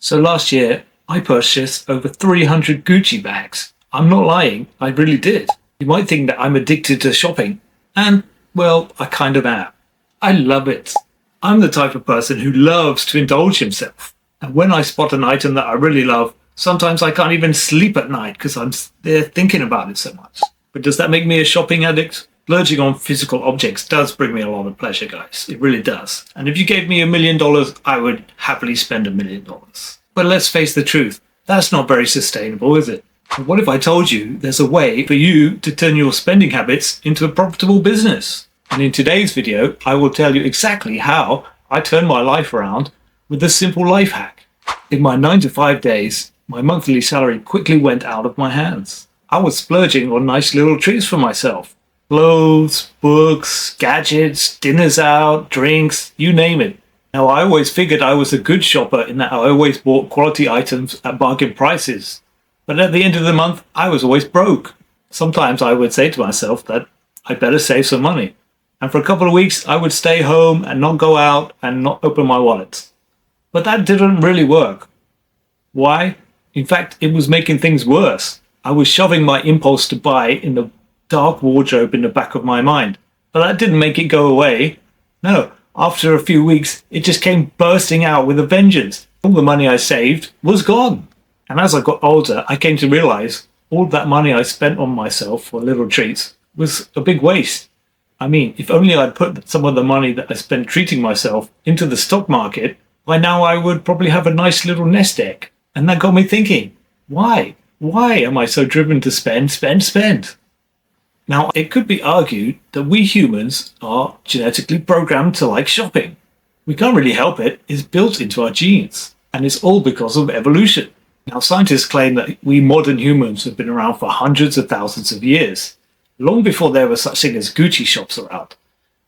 So last year, I purchased over 300 Gucci bags. I'm not lying, I really did. You might think that I'm addicted to shopping, and, well, I kind of am. I love it. I'm the type of person who loves to indulge himself. And when I spot an item that I really love, sometimes I can't even sleep at night because I'm there thinking about it so much. But does that make me a shopping addict? Splurging on physical objects does bring me a lot of pleasure, guys. It really does. And if you gave me $1 million, I would happily spend $1 million. But let's face the truth, that's not very sustainable, is it? And what if I told you there's a way for you to turn your spending habits into a profitable business? And in today's video, I will tell you exactly how I turned my life around with a simple life hack. In my 9-to-5 days, my monthly salary quickly went out of my hands. I was splurging on nice little treats for myself. Clothes, books, gadgets, dinners out, drinks, you name it. Now, I always figured I was a good shopper in that I always bought quality items at bargain prices. But at the end of the month, I was always broke. Sometimes I would say to myself that I'd better save some money. And for a couple of weeks, I would stay home and not go out and not open my wallet. But that didn't really work. Why? In fact, it was making things worse. I was shoving my impulse to buy in the dark wardrobe in the back of my mind. But that didn't make it go away. No, after a few weeks, it just came bursting out with a vengeance. All the money I saved was gone. And as I got older, I came to realize all that money I spent on myself for little treats was a big waste. I mean, if only I'd put some of the money that I spent treating myself into the stock market, by now I would probably have a nice little nest egg. And that got me thinking, why? Why am I so driven to spend? Now, it could be argued that we humans are genetically programmed to like shopping. We can't really help it. It's built into our genes. And it's all because of evolution. Now, scientists claim that we modern humans have been around for hundreds of thousands of years, long before there was such thing as Gucci shops around.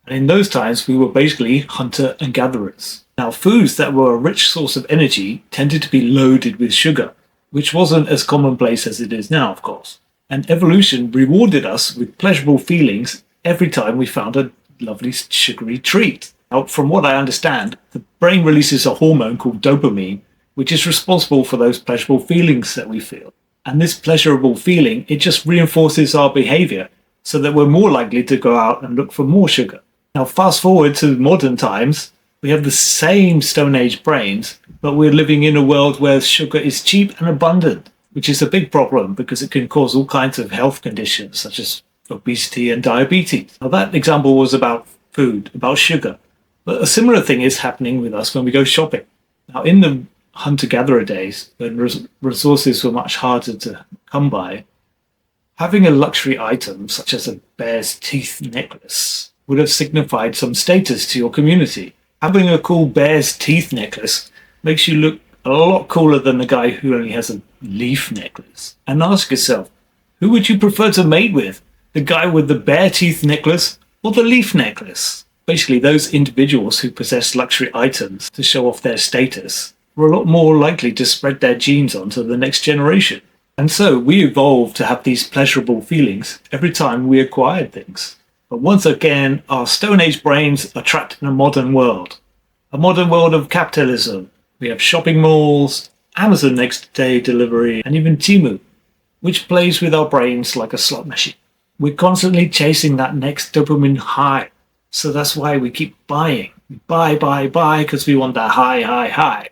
And in those times, we were basically hunter and gatherers. Now, foods that were a rich source of energy tended to be loaded with sugar, which wasn't as commonplace as it is now, of course. And evolution rewarded us with pleasurable feelings every time we found a lovely sugary treat. Now, from what I understand, the brain releases a hormone called dopamine, which is responsible for those pleasurable feelings that we feel. And this pleasurable feeling, it just reinforces our behavior so that we're more likely to go out and look for more sugar. Now, fast forward to modern times, we have the same Stone Age brains, but we're living in a world where sugar is cheap and abundant, which is a big problem because it can cause all kinds of health conditions such as obesity and diabetes. Now, that example was about food, about sugar. But a similar thing is happening with us when we go shopping. Now, in the hunter-gatherer days, when resources were much harder to come by, having a luxury item such as a bear's teeth necklace would have signified some status to your community. Having a cool bear's teeth necklace makes you look a lot cooler than the guy who only has a leaf necklace. And ask yourself, who would you prefer to mate with? The guy with the bear teeth necklace or the leaf necklace? Basically, those individuals who possess luxury items to show off their status were a lot more likely to spread their genes on to the next generation. And so we evolved to have these pleasurable feelings every time we acquired things. But once again, our Stone Age brains are trapped in a modern world of capitalism. We have shopping malls, Amazon next day delivery, and even Temu, which plays with our brains like a slot machine. We're constantly chasing that next dopamine high. So that's why we keep buying. We buy because we want that high.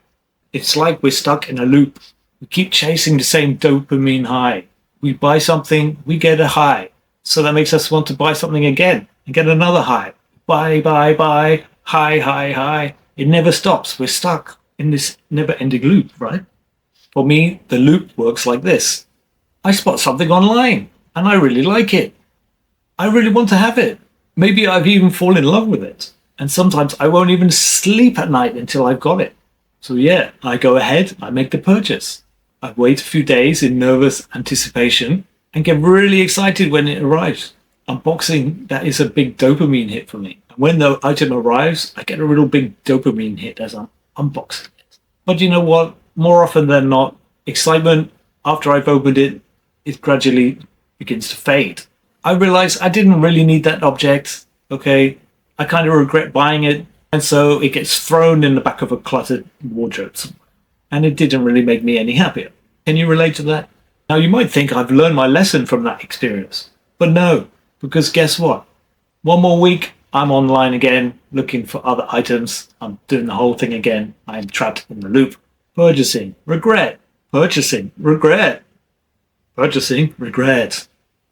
It's like we're stuck in a loop. We keep chasing the same dopamine high. We buy something, we get a high. So that makes us want to buy something again and get another high. Buy, high. It never stops. We're stuck in this never-ending loop, right? For me, the loop works like this. I spot something online and I really like it. I really want to have it. Maybe I've even fallen in love with it. And sometimes I won't even sleep at night until I've got it. So yeah, I go ahead, I make the purchase. I wait a few days in nervous anticipation and get really excited when it arrives. Unboxing, that is a big dopamine hit for me. And when the item arrives, I get a real big dopamine hit as I'm unboxing it. But you know what? More often than not, excitement after I've opened it, it gradually begins to fade. I realize I didn't really need that object, okay? I kind of regret buying it, and so it gets thrown in the back of a cluttered wardrobe somewhere. and it didn't really make me any happier. Can you relate to that? Now, you might think I've learned my lesson from that experience, but no, because guess what? One more week, I'm online again, looking for other items. I'm doing the whole thing again. I'm trapped in the loop. Purchasing, regret. Purchasing, regret. Purchasing, regret.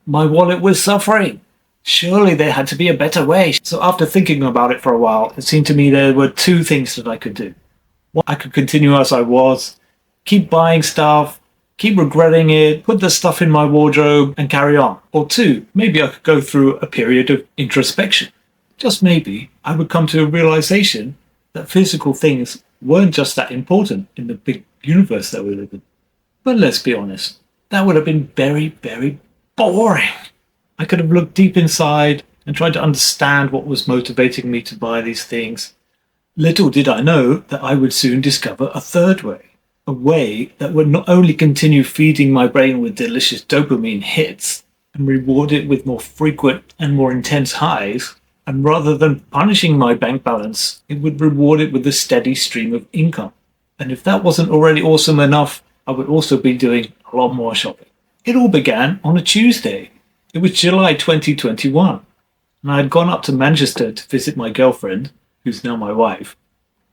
My wallet was suffering. Surely there had to be a better way. So after thinking about it for a while, it seemed to me there were two things that I could do. One, I could continue as I was, keep buying stuff, keep regretting it, put the stuff in my wardrobe and carry on. Or two, maybe I could go through a period of introspection. Just maybe I would come to a realization that physical things weren't just that important in the big universe that we live in. But let's be honest, that would have been very, very boring. I could have looked deep inside and tried to understand what was motivating me to buy these things. Little did I know that I would soon discover a third way. A way that would not only continue feeding my brain with delicious dopamine hits and reward it with more frequent and more intense highs, and rather than punishing my bank balance, it would reward it with a steady stream of income. And if that wasn't already awesome enough, I would also be doing a lot more shopping. It all began on a Tuesday. It was July 2021, and I had gone up to Manchester to visit my girlfriend, who's now my wife.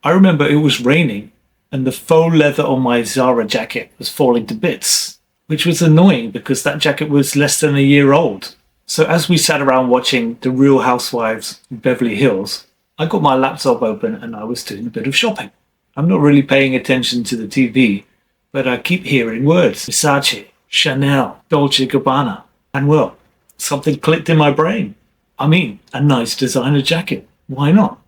I remember it was raining, and the faux leather on my Zara jacket was falling to bits, which was annoying because that jacket was less than a year old. So as we sat around watching The Real Housewives of Beverly Hills, I got my laptop open and I was doing a bit of shopping. I'm not really paying attention to the TV, but I keep hearing words: Versace, Chanel, Dolce Gabbana, and well, something clicked in my brain. I mean, a nice designer jacket. Why not?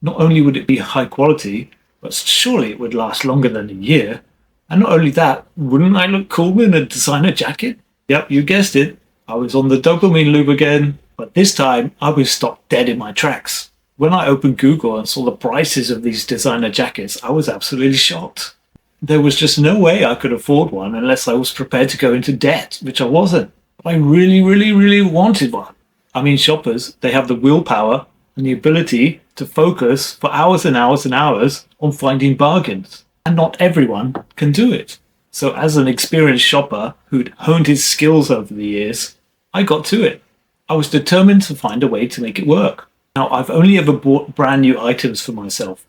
Not only would it be high quality, but surely it would last longer than a year. And not only that, wouldn't I look cool in a designer jacket? Yep, you guessed it. I was on the dopamine loop again, but this time I was stopped dead in my tracks. When I opened Google and saw the prices of these designer jackets, I was absolutely shocked. There was just no way I could afford one unless I was prepared to go into debt, which I wasn't. But I really, really, really wanted one. I mean, shoppers, they have the willpower and the ability to focus for hours and hours and hours on finding bargains. And not everyone can do it. So as an experienced shopper who'd honed his skills over the years, I got to it. I was determined to find a way to make it work. Now, I've only ever bought brand new items for myself,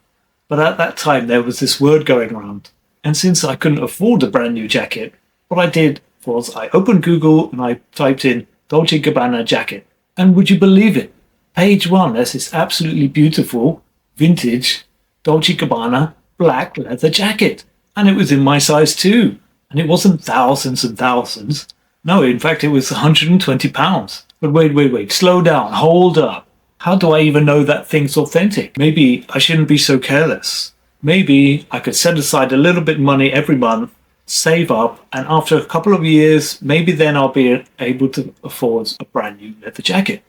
but at that time there was this word going around. And since I couldn't afford a brand new jacket, what I did was I opened Google and I typed in Dolce Gabbana jacket. And would you believe it? Page one, there's this absolutely beautiful, vintage Dolce Gabbana black leather jacket. And it was in my size too. And it wasn't thousands and thousands. No, in fact, it was £120. But wait, slow down, hold up. How do I even know that thing's authentic? Maybe I shouldn't be so careless. Maybe I could set aside a little bit of money every month, save up, and after a couple of years, maybe then I'll be able to afford a brand new leather jacket.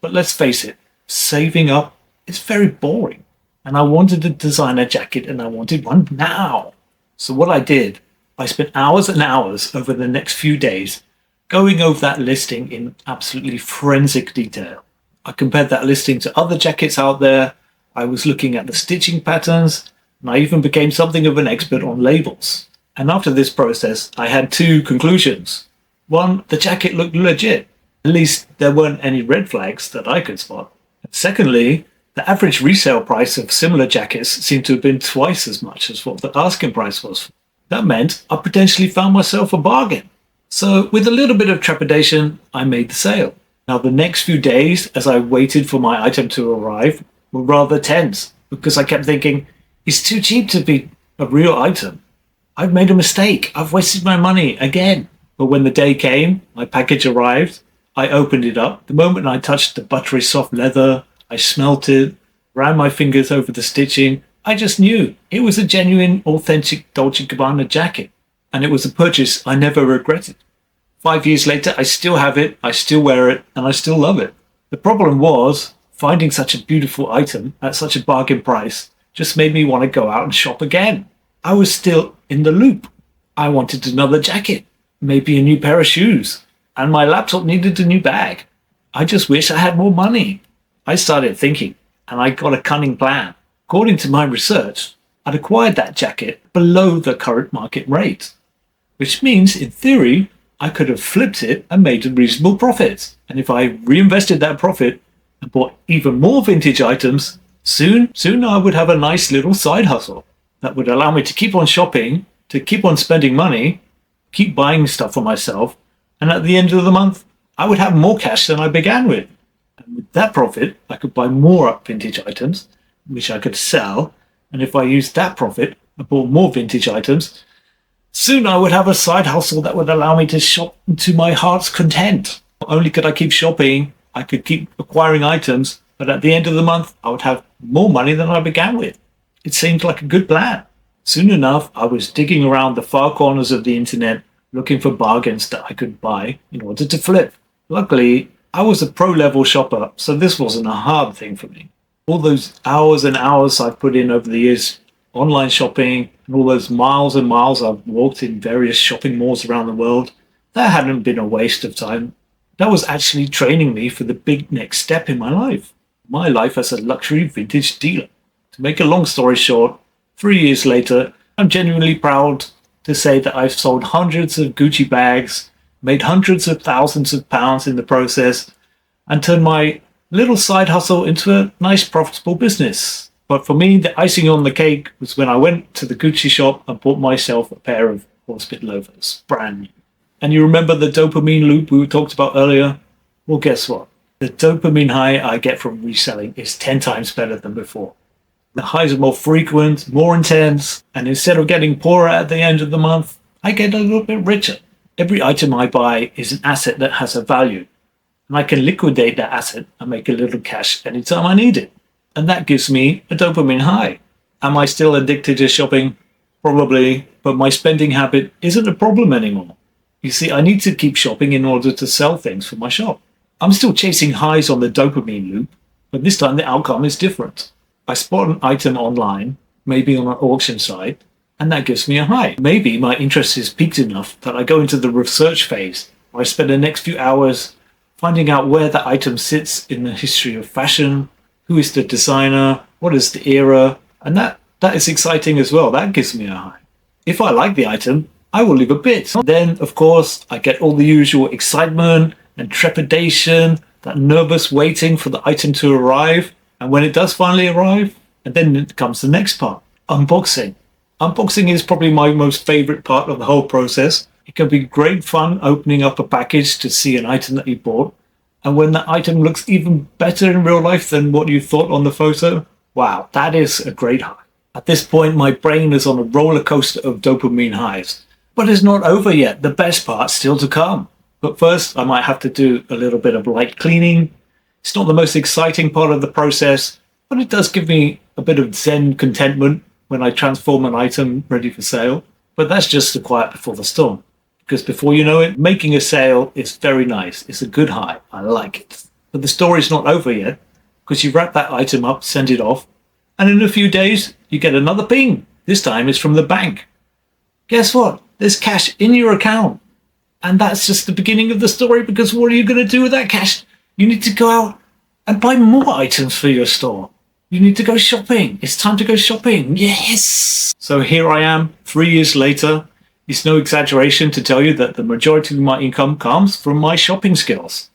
But let's face it, saving up is very boring. And I wanted a designer jacket and I wanted one now. So what I did, I spent hours and hours over the next few days going over that listing in absolutely forensic detail. I compared that listing to other jackets out there. I was looking at the stitching patterns, and I even became something of an expert on labels. And after this process, I had two conclusions. One, the jacket looked legit. At least there weren't any red flags that I could spot. Secondly, the average resale price of similar jackets seemed to have been twice as much as what the asking price was. That meant I potentially found myself a bargain. So with a little bit of trepidation, I made the sale. Now the next few days, as I waited for my item to arrive, were rather tense because I kept thinking, it's too cheap to be a real item. I've made a mistake. I've wasted my money again. But when the day came, my package arrived, I opened it up. The moment I touched the buttery soft leather, I smelt it, ran my fingers over the stitching. I just knew it was a genuine, authentic Dolce Gabbana jacket. And it was a purchase I never regretted. 5 years later, I still have it, I still wear it, and I still love it. The problem was, finding such a beautiful item at such a bargain price just made me want to go out and shop again. I was still in the loop. I wanted another jacket, maybe a new pair of shoes, and my laptop needed a new bag. I just wish I had more money. I started thinking, and I got a cunning plan. According to my research, I'd acquired that jacket below the current market rate, which means, in theory, I could have flipped it and made a reasonable profit. And if I reinvested that profit and bought even more vintage items, soon I would have a nice little side hustle that would allow me to keep on shopping, to keep on spending money, keep buying stuff for myself, and at the end of the month, I would have more cash than I began with. And with that profit, I could buy more vintage items, which I could sell. And if I used that profit and bought more vintage items, soon I would have a side hustle that would allow me to shop to my heart's content. Not only could I keep shopping, I could keep acquiring items, but at the end of the month, I would have more money than I began with. It seemed like a good plan. Soon enough, I was digging around the far corners of the internet looking for bargains that I could buy in order to flip. Luckily, I was a pro-level shopper, so this wasn't a hard thing for me. All those hours and hours I've put in over the years online shopping, and all those miles and miles I've walked in various shopping malls around the world, that hadn't been a waste of time. That was actually training me for the big next step in my life as a luxury vintage dealer. To make a long story short, 3 years later, I'm genuinely proud to say that I've sold hundreds of Gucci bags, made hundreds of thousands of pounds in the process, and turned my little side hustle into a nice profitable business. But for me, the icing on the cake was when I went to the Gucci shop and bought myself a pair of horsebit loafers, brand new. And you remember the dopamine loop we talked about earlier? Well, guess what? The dopamine high I get from reselling is 10 times better than before. The highs are more frequent, more intense, and instead of getting poorer at the end of the month, I get a little bit richer. Every item I buy is an asset that has a value, and I can liquidate that asset and make a little cash anytime I need it. And that gives me a dopamine high. Am I still addicted to shopping? Probably, but my spending habit isn't a problem anymore. You see, I need to keep shopping in order to sell things for my shop. I'm still chasing highs on the dopamine loop, but this time the outcome is different. I spot an item online, maybe on an auction site, and that gives me a high. Maybe my interest is peaked enough that I go into the research phase, where I spend the next few hours finding out where the item sits in the history of fashion, who is the designer, what is the era, and that is exciting as well. That gives me a high. If I like the item, I will leave a bid. Then, of course, I get all the usual excitement and trepidation, that nervous waiting for the item to arrive. And when it does finally arrive, and then it comes the next part, unboxing. Unboxing is probably my most favorite part of the whole process. It can be great fun opening up a package to see an item that you bought. And when that item looks even better in real life than what you thought on the photo, wow, that is a great high. At this point, my brain is on a roller coaster of dopamine highs. But it's not over yet. The best part's still to come. But first, I might have to do a little bit of light cleaning. It's not the most exciting part of the process, but it does give me a bit of zen contentment when I transform an item ready for sale. But that's just the quiet before the storm. Because before you know it, making a sale is very nice. It's a good high. I like it. But the story's not over yet, because you wrap that item up, send it off, and in a few days, you get another ping. This time it's from the bank. Guess what? There's cash in your account. And that's just the beginning of the story, because what are you going to do with that cash? You need to go out and buy more items for your store. You need to go shopping. It's time to go shopping. Yes! So here I am, 3 years later. It's no exaggeration to tell you that the majority of my income comes from my shopping skills.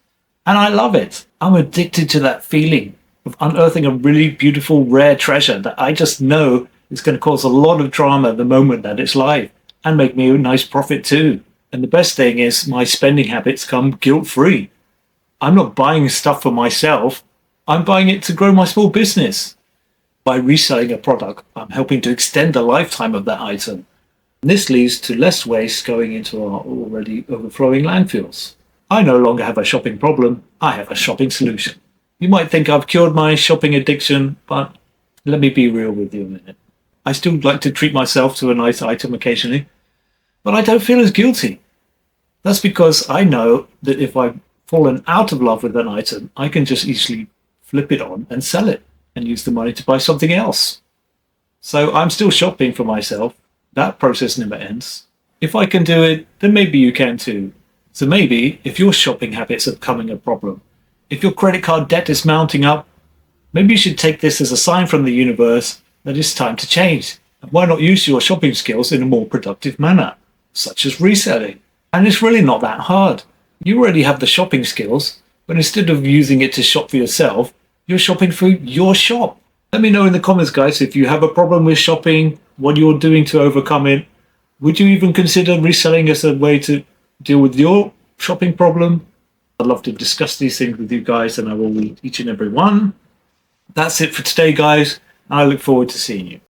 And I love it. I'm addicted to that feeling of unearthing a really beautiful, rare treasure that I just know is going to cause a lot of drama the moment that it's live and make me a nice profit too. And the best thing is my spending habits come guilt-free. I'm not buying stuff for myself. I'm buying it to grow my small business. By reselling a product, I'm helping to extend the lifetime of that item. This leads to less waste going into our already overflowing landfills. I no longer have a shopping problem, I have a shopping solution. You might think I've cured my shopping addiction, but let me be real with you a minute. I still like to treat myself to a nice item occasionally, but I don't feel as guilty. That's because I know that if I've fallen out of love with an item, I can just easily flip it on and sell it and use the money to buy something else. So I'm still shopping for myself. That process never ends. If I can do it, then maybe you can too. So maybe if your shopping habits are becoming a problem, if your credit card debt is mounting up, maybe you should take this as a sign from the universe that it's time to change. Why not use your shopping skills in a more productive manner, such as reselling? And it's really not that hard. You already have the shopping skills, but instead of using it to shop for yourself, you're shopping for your shop. Let me know in the comments, guys, if you have a problem with shopping, what you're doing to overcome it. Would you even consider reselling as a way to deal with your shopping problem? I'd love to discuss these things with you guys, and I will read each and every one. That's it for today, guys. I look forward to seeing you.